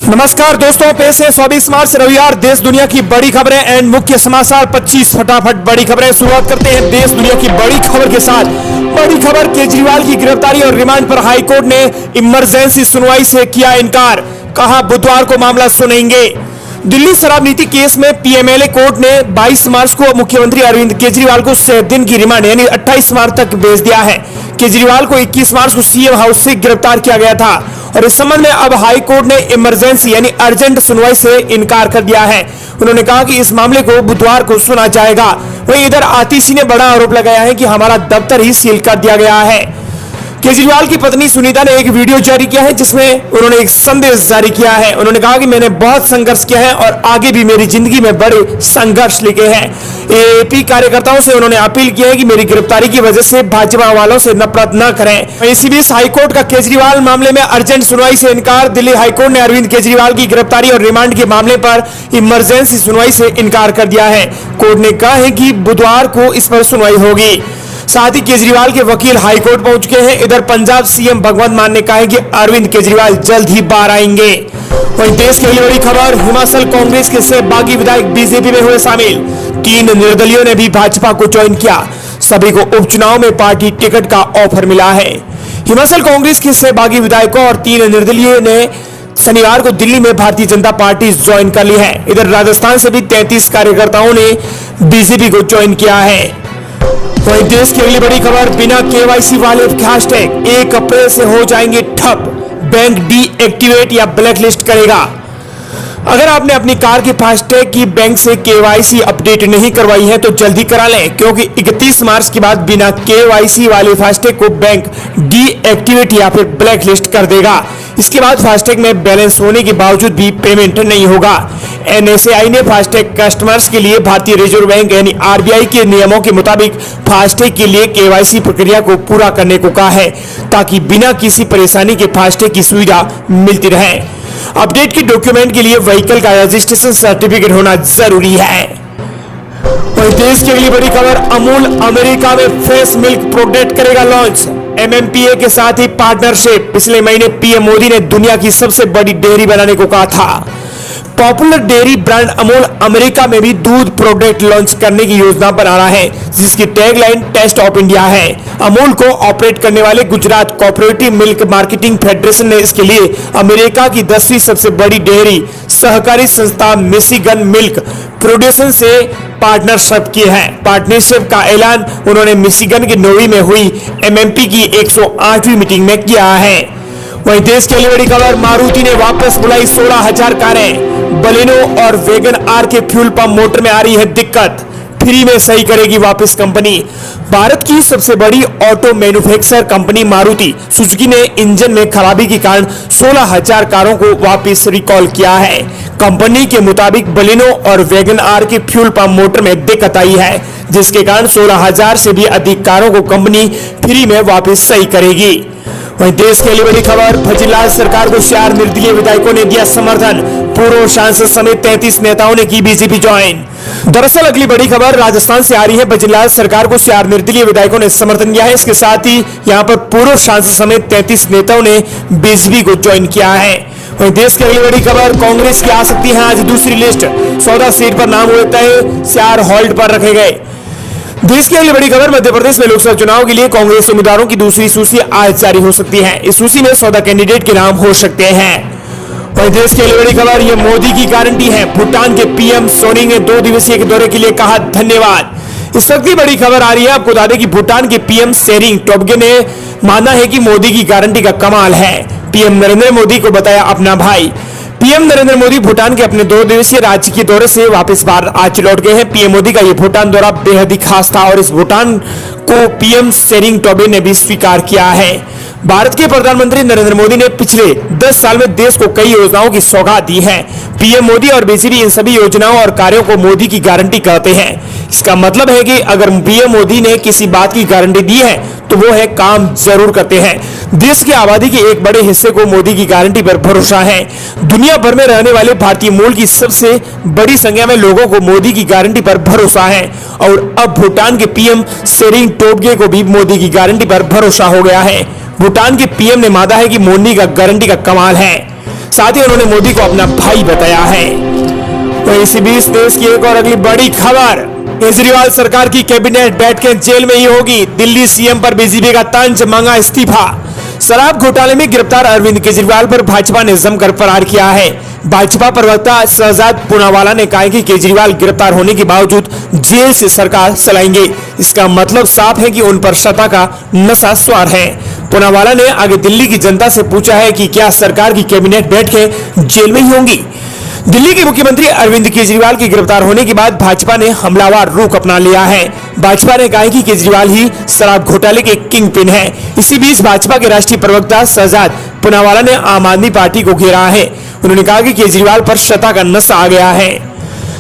नमस्कार दोस्तों, पेश है 24 मार्च रविवार देश दुनिया की बड़ी खबरें एंड मुख्य समाचार 25 फटाफट बड़ी खबरें। शुरुआत करते हैं देश दुनिया की बड़ी खबर के साथ। बड़ी खबर, केजरीवाल की गिरफ्तारी और रिमांड पर हाईकोर्ट ने इमरजेंसी सुनवाई से किया इनकार, कहा बुधवार को मामला सुनेंगे। दिल्ली शराब नीति केस में पीएमएलए कोर्ट ने 22 मार्च को मुख्यमंत्री अरविंद केजरीवाल को 6 दिन की रिमांड यानी 28 मार्च तक भेज दिया है। केजरीवाल को 21 मार्च को सीएम हाउस से गिरफ्तार किया गया था और इस संबंध में अब हाई कोर्ट ने इमरजेंसी यानी अर्जेंट सुनवाई से इनकार कर दिया है। उन्होंने कहा कि इस मामले को बुधवार को सुना जाएगा। वहीं इधर आतिशी ने बड़ा आरोप लगाया है कि हमारा दफ्तर ही सील कर दिया गया है। केजरीवाल की पत्नी सुनीता ने एक वीडियो जारी किया है जिसमें उन्होंने एक संदेश जारी किया है। उन्होंने कहा कि मैंने बहुत संघर्ष किया है और आगे भी मेरी जिंदगी में बड़े संघर्ष लिखे हैं। एएपी कार्यकर्ताओं से उन्होंने अपील की है कि मेरी गिरफ्तारी की वजह से भाजपा वालों से नफरत न करें। इसी बीच हाईकोर्ट का केजरीवाल मामले में अर्जेंट सुनवाई से इनकार। दिल्ली हाईकोर्ट ने अरविंद केजरीवाल की गिरफ्तारी और रिमांड के मामले पर इमरजेंसी सुनवाई से इनकार कर दिया है। कोर्ट ने कहा है कि बुधवार को इस पर सुनवाई होगी। साथ ही केजरीवाल के वकील हाईकोर्ट पहुंच चुके हैं। इधर पंजाब सीएम भगवंत मान ने कहा है कि अरविंद केजरीवाल जल्द ही बाहर आएंगे। वहीं देश की अगली बड़ी खबर, हिमाचल कांग्रेस के 6 बागी विधायक बीजेपी में हुए शामिल। 3 निर्दलीयों ने भी भाजपा को ज्वाइन किया। सभी को उपचुनाव में पार्टी टिकट का ऑफर मिला है। हिमाचल कांग्रेस के 6 बागी विधायकों और 3 निर्दलीयों ने शनिवार को दिल्ली में भारतीय जनता पार्टी ज्वाइन कर ली है। इधर राजस्थान से भी 33 कार्यकर्ताओं ने बीजेपी को ज्वाइन किया है। वहीं देश की अगली बड़ी खबर, बिना केवाईसी वाले फास्टैग 1 अप्रैल से हो जाएंगे ठप। बैंक डीएक्टिवेट या ब्लैक लिस्ट करेगा। अगर आपने अपनी कार के फास्टैग की बैंक से केवाईसी अपडेट नहीं करवाई है तो जल्दी करा लें, क्योंकि 31 मार्च के बाद बिना केवाईसी वाले फास्टैग को बैंक डीएक्टिवेट या फिर ब्लैक लिस्ट कर देगा। इसके बाद फास्टैग में बैलेंस होने के बावजूद भी पेमेंट नहीं होगा। एनएसएआई ने फास्टैग कस्टमर्स के लिए भारतीय रिजर्व बैंक यानी आरबीआई के नियमों के मुताबिक फास्टैग के लिए केवाईसी प्रक्रिया को पूरा करने को कहा है, ताकि बिना किसी परेशानी के फास्टैग की सुविधा मिलती रहे। अपडेट के डॉक्यूमेंट के लिए व्हीकल का रजिस्ट्रेशन सर्टिफिकेट होना जरूरी है। और देश की अगली बड़ी खबर, अमूल अमेरिका में फ्रेश मिल्क प्रोडक्ट करेगा लॉन्च। एमएमपीए के साथ ही पार्टनरशिप। पिछले महीने पीएम मोदी ने दुनिया की सबसे बड़ी डेयरी बनाने को कहा था। Popular dairy brand Amul America में भी दूध प्रोडक्ट लॉन्च करने की योजना बना रहा है, जिसकी टैगलाइन टेस्ट ऑफ इंडिया है। अमूल को ऑपरेट करने वाले Gujarat cooperative milk marketing federation ने इसके लिए अमेरिका की 10वीं सबसे बड़ी डेयरी सहकारी संस्था मिशिगन मिल्क प्रोड्यूसन से पार्टनरशिप की है। पार्टनरशिप का ऐलान उन्होंने मिशिगन के नोवी में हुई एमएमपी की 108वीं मीटिंग में किया है। वहीं देश की अगली बड़ी खबर, मारुति ने वापस बुलाई 16,000 कारें। बलेनो और वैगन आर के फ्यूल पंप मोटर में आ रही है दिक्कत, फ्री में सही करेगी वापस कंपनी। भारत की सबसे बड़ी auto manufacturer company Maruti Suzuki ने इंजन में खराबी के कारण 16,000 कारों को वापस रिकॉल किया है। कंपनी के मुताबिक बलेनो और वैगन आर के फ्यूल पंप मोटर में दिक्कत आई है, जिसके कारण 16,000 से भी अधिक कारों को कंपनी फ्री में वापस सही करेगी। वहीं देश की अगली बड़ी खबर, भजनलाल सरकार को 4 निर्दलीय विधायकों ने दिया समर्थन। पूर्व सांसद समेत 33 नेताओं ने की बीजेपी ज्वाइन। दरअसल अगली बड़ी खबर राजस्थान से आ रही है। भजनलाल सरकार को 4 निर्दलीय विधायकों ने समर्थन दिया है। इसके साथ ही यहां पर पूर्व सांसद समेत 33 नेताओं ने बीजेपी को ज्वाइन किया है। वहीं देश की अगली बड़ी खबर, कांग्रेस की आ सकती है आज दूसरी लिस्ट। 14 सीट पर नाम हुए तय, 4 होल्ड पर रखे गए। देश की अगली बड़ी खबर, मध्य प्रदेश में लोकसभा चुनाव के लिए कांग्रेस उम्मीदवारों की दूसरी सूची आज जारी हो सकती है। इस सूची में 14 कैंडिडेट के नाम हो सकते हैं। वहीं देश की अगली बड़ी खबर, ये मोदी की गारंटी है। भूटान के पीएम सोनी ने 2 दिवसीय के दौरे के लिए कहा धन्यवाद। इस वक्त की बड़ी खबर आ रही है, आपको बता दें कि भूटान के पीएम शेरिंग टोब्गे ने माना है कि मोदी की गारंटी का कमाल है। पीएम नरेंद्र मोदी को बताया अपना भाई। पीएम नरेंद्र मोदी भूटान के अपने 2 दिवसीय राज्य के दौरे से वापस आज लौट गए हैं। पीएम मोदी का ये भूटान दौरा बेहद ही खास था और इस भूटान को पीएम शेरिंग टोब्गे ने भी स्वीकार किया है। भारत के प्रधानमंत्री नरेंद्र मोदी ने पिछले 10 साल में देश को कई योजनाओं की सौगात दी है। पीएम मोदी और बीजेपी इन सभी योजनाओं और कार्यों को मोदी की गारंटी कहते हैं। इसका मतलब है कि अगर पीएम मोदी ने किसी बात की गारंटी दी है तो वो है काम जरूर करते हैं। देश की आबादी के एक बड़े हिस्से को मोदी की गारंटी पर भरोसा है। दुनिया भर में रहने वाले भारतीय मूल की सबसे बड़ी संख्या में लोगों को मोदी की गारंटी पर भरोसा है और अब भूटान के पीएम शेरिंग टोब्गे को भी मोदी की गारंटी पर भरोसा हो गया है। भूटान के पीएम ने माना है कि मोदी का गारंटी का कमाल है। साथ ही उन्होंने मोदी को अपना भाई बताया है। तो इसी बीच देश की एक और अगली बड़ी खबर, केजरीवाल सरकार की कैबिनेट बैठकें जेल में ही होगी, दिल्ली सीएम पर बीजेपी का तंज, मांगा इस्तीफा। शराब घोटाले में गिरफ्तार अरविंद केजरीवाल पर भाजपा ने जमकर प्रहार किया है। भाजपा प्रवक्ता शहजाद पूनावाला ने कहा कि केजरीवाल गिरफ्तार होने के बावजूद जेल से सरकार चलाएंगे। इसका मतलब साफ है कि उन पर सत्ता का नशा सवार है। पूनावाला ने आगे दिल्ली की जनता से पूछा है कि क्या सरकार की कैबिनेट बैठकें जेल में ही होंगी। दिल्ली के मुख्यमंत्री अरविंद केजरीवाल की गिरफ्तार होने के बाद भाजपा ने हमलावर रुख अपना लिया है। भाजपा ने कहा कि केजरीवाल ही शराब घोटाले के किंग पिन है। इसी बीच भाजपा के राष्ट्रीय प्रवक्ता शहजाद पूनावाला ने आम आदमी पार्टी को घेरा है। उन्होंने कहा कि केजरीवाल पर सत्ता का नशा आ गया है,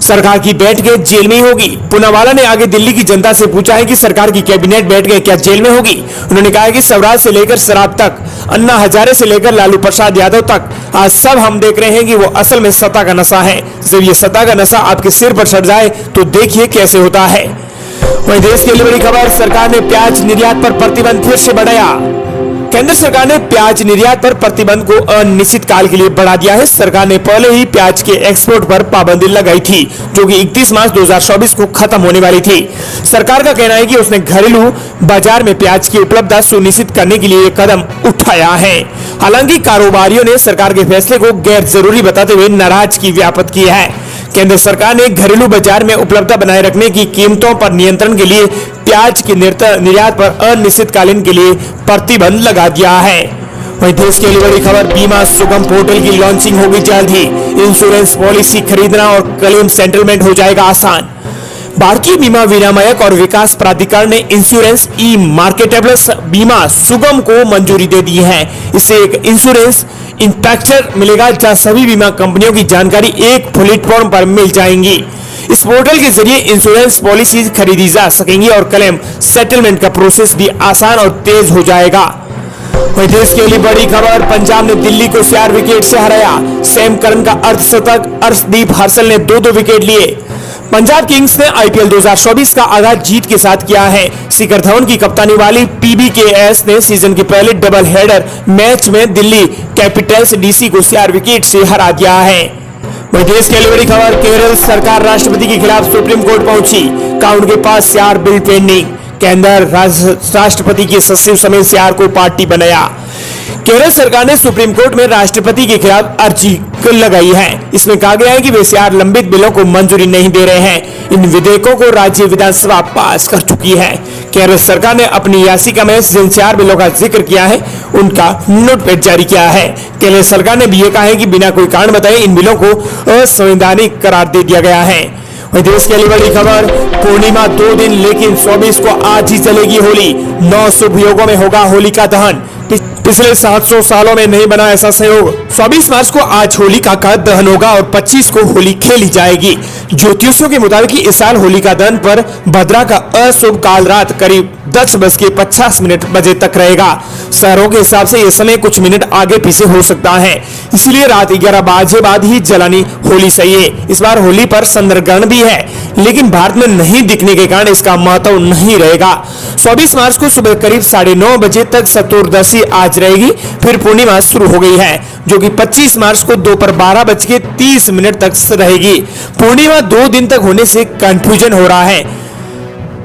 सरकार की बैठकें जेल में ही होगी। पूनावाला ने आगे दिल्ली की जनता से पूछा है कि सरकार की कैबिनेट बैठकें क्या जेल में होगी। उन्होंने कहा कि स्वराज से लेकर शराब तक, अन्ना हजारे से लेकर लालू प्रसाद यादव तक, आज सब हम देख रहे हैं कि वो असल में सत्ता का नशा है। जब ये सत्ता का नशा आपके सिर पर चढ़ जाए तो देखिए कैसे होता है। वहीं देश के लिए बड़ी खबर, सरकार ने प्याज निर्यात पर प्रतिबंध फिर से बढ़ाया। केंद्र सरकार ने प्याज निर्यात पर प्रतिबंध को अनिश्चित काल के लिए बढ़ा दिया है। सरकार ने पहले ही प्याज के एक्सपोर्ट पर पाबंदी लगाई थी, जो कि 31 मार्च 2024 को खत्म होने वाली थी। सरकार का कहना है कि उसने घरेलू बाजार में प्याज की उपलब्धता सुनिश्चित करने के लिए ये कदम उठाया है। हालांकि कारोबारियों ने सरकार के फैसले को गैर जरूरी बताते हुए नाराजगी व्याप्त की है। केंद्र सरकार ने घरेलू बाजार में उपलब्धता बनाए रखने की कीमतों पर नियंत्रण के लिए प्याज के निर्यात पर अनिश्चितकालीन के लिए प्रतिबंध लगा दिया है। वहीं देश के लिए बड़ी खबर, बीमा सुगम पोर्टल की लॉन्चिंग होगी जल्द ही। इंश्योरेंस पॉलिसी खरीदना और क्लेम सेटलमेंट हो जाएगा आसान। भारतीय बीमा विनियामक और विकास प्राधिकरण ने इंश्योरेंस ई मार्केटेबल बीमा सुगम को मंजूरी दे दी है। इससे एक इंश्योरेंस इंस्पेक्टर मिलेगा जहां सभी बीमा कंपनियों की जानकारी एक प्लेटफॉर्म पर मिल जाएंगी। इस पोर्टल के जरिए इंश्योरेंस पॉलिसी खरीदी जा सकेंगी और क्लेम सेटलमेंट का प्रोसेस भी आसान और तेज हो जाएगा। वहीं देश के लिए बड़ी खबर, पंजाब ने दिल्ली को 4 विकेट से हराया। सैम करन का अर्धशतक, अर्शदीप हर्षल ने 2-2 विकेट लिए। पंजाब किंग्स ने आईपीएल 2024 का आगाज जीत के साथ किया है। शिखर धवन की कप्तानी वाली पीबीकेएस ने सीजन के पहले डबल हेडर मैच में दिल्ली कैपिटल्स डीसी को 4 विकेट से हरा दिया है। वहीं देश के लिए बड़ी खबर, केरल सरकार राष्ट्रपति के खिलाफ सुप्रीम कोर्ट पहुंची। कहा उनके पास 4 बिल पेंडिंग। केंद्र राष्ट्रपति के सचिव समेत 4 को पार्टी बनाया। केरल सरकार ने सुप्रीम कोर्ट में राष्ट्रपति के खिलाफ अर्जी लगाई है। इसमें कहा गया है कि वे 4 लंबित बिलों को मंजूरी नहीं दे रहे हैं। इन विधेयकों को राज्य विधानसभा पास कर चुकी है। केरल सरकार ने अपनी याचिका में जिन 4 बिलों का जिक्र किया है उनका नोटपैड जारी किया है। केरल सरकार ने भी ये कहा है कि बिना कोई कारण बताए इन बिलों को असंवैधानिक करार दे दिया गया है। देश के लिए बड़ी खबर, पूर्णिमा 2 दिन लेकिन 24 को आज ही चलेगी होली। 9 शुभ योगों में होगा होलिका दहन। पिछले 700 सालों में नहीं बना ऐसा संयोग। 24 मार्च को आज होलिका का दहन होगा और 25 को होली खेली जाएगी। ज्योतिषियों के मुताबिक इस साल होलिका दहन पर भद्रा का अशुभ काल रात करीब 10:50 बजे तक रहेगा। शहरों के हिसाब से यह समय कुछ मिनट आगे पीछे हो सकता है, इसलिए रात 11 बजे बाद ही जलानी होली सही है। इस बार होली पर चंद्रग्रहण भी है, लेकिन भारत में नहीं दिखने के कारण इसका महत्व नहीं रहेगा। 24 मार्च को सुबह करीब 9:30 बजे तक चतुर्दशी आज रहेगी, फिर पूर्णिमा शुरू हो गई है, जो कि 25 मार्च को दोपहर 12:30 तक रहेगी। पूर्णिमा 2 दिन तक होने से कंफ्यूजन हो रहा है।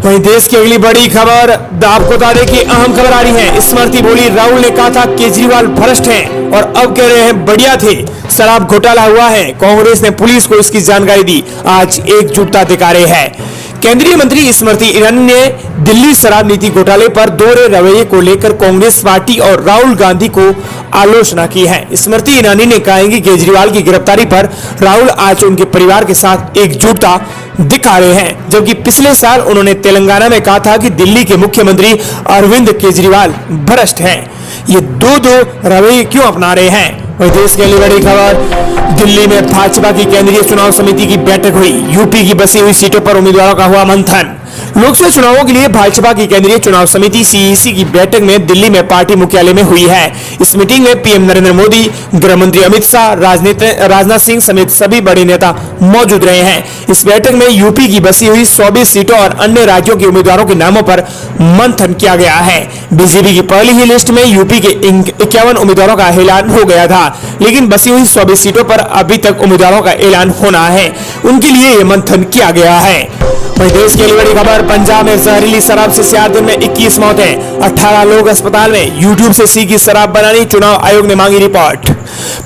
वहीं देश की अगली बड़ी खबर, आपको बता दें कि अहम खबर आ रही है। स्मृति बोली, राहुल ने कहा था केजरीवाल भ्रष्ट हैं और अब कह रहे हैं बढ़िया थे, शराब घोटाला हुआ है। कांग्रेस ने पुलिस को इसकी जानकारी दी, आज एकजुटता दिखा रहे हैं। केंद्रीय मंत्री स्मृति ईरानी ने दिल्ली शराब नीति घोटाले पर दोहरे रवैये को लेकर कांग्रेस पार्टी और राहुल गांधी को आलोचना की है। स्मृति ईरानी ने कहा है कि केजरीवाल की गिरफ्तारी पर राहुल आज उनके परिवार के साथ एकजुटता दिखा रहे हैं, जबकि पिछले साल उन्होंने तेलंगाना में कहा था कि दिल्ली के मुख्यमंत्री अरविंद केजरीवाल भ्रष्ट हैं। ये दो रवैये क्यों अपना रहे हैं? वहीं देश के लिए बड़ी खबर, दिल्ली में भाजपा की केंद्रीय चुनाव समिति की बैठक हुई। यूपी की बसी हुई सीटों पर उम्मीदवारों का हुआ मंथन। लोकसभा चुनावों के लिए भाजपा की केंद्रीय चुनाव समिति सीईसी की बैठक में दिल्ली में पार्टी मुख्यालय में हुई है। इस मीटिंग में पीएम नरेंद्र मोदी, गृह मंत्री अमित शाह, राजनाथ सिंह समेत सभी बड़े नेता मौजूद रहे हैं। इस बैठक में यूपी की बसी हुई 24 सीटों और अन्य राज्यों के उम्मीदवारों के नामों पर मंथन किया गया है। बीजेपी की पहली ही लिस्ट में यूपी के 51 उम्मीदवारों का ऐलान हो गया था, लेकिन बसी हुई 24 सीटों पर अभी तक उम्मीदवारों का ऐलान होना है, उनके लिए ये मंथन किया गया है। वहीं देश के लिए बड़ी खबर, पंजाब में जहरीली शराब से 4 दिन में 21 मौतें, 18 लोग अस्पताल में, यूट्यूब से सीखी शराब बनानी, चुनाव आयोग ने मांगी रिपोर्ट।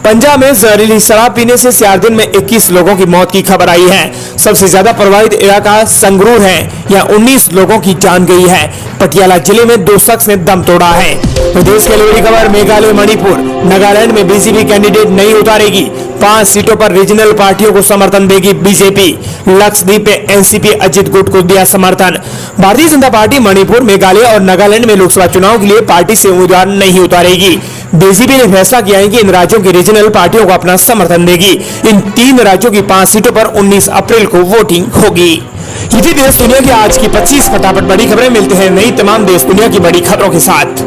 पंजाब में जहरीली शराब पीने से 4 दिन में 21 लोगों की मौत की खबर आई है। सबसे ज्यादा प्रभावित इलाका संगरूर है, यहाँ 19 लोगों की जान गई है। पटियाला जिले में 2 शख्स ने दम तोड़ा है। प्रदेश के लिए बड़ी खबर, मेघालय, मणिपुर, नागालैंड में बीजेपी कैंडिडेट नहीं उतारेगी, 5 सीटों पर रीजनल पार्टियों को समर्थन देगी बीजेपी। लक्षद्वीप में एनसीपी अजित गुट को दिया समर्थन। भारतीय जनता पार्टी मणिपुर, मेघालय और नागालैंड में लोकसभा चुनाव के लिए पार्टी से उम्मीदवार नहीं उतारेगी। बीजेपी ने फैसला किया है कि इन राज्यों की रीजनल पार्टियों को अपना समर्थन देगी। इन 3 राज्यों की 5 सीटों पर 19 अप्रैल को वोटिंग होगी। ये थी देश दुनिया की आज की 25 फटाफट बड़ी खबरें। मिलते हैं नई तमाम देश दुनिया की बड़ी खबरों के साथ।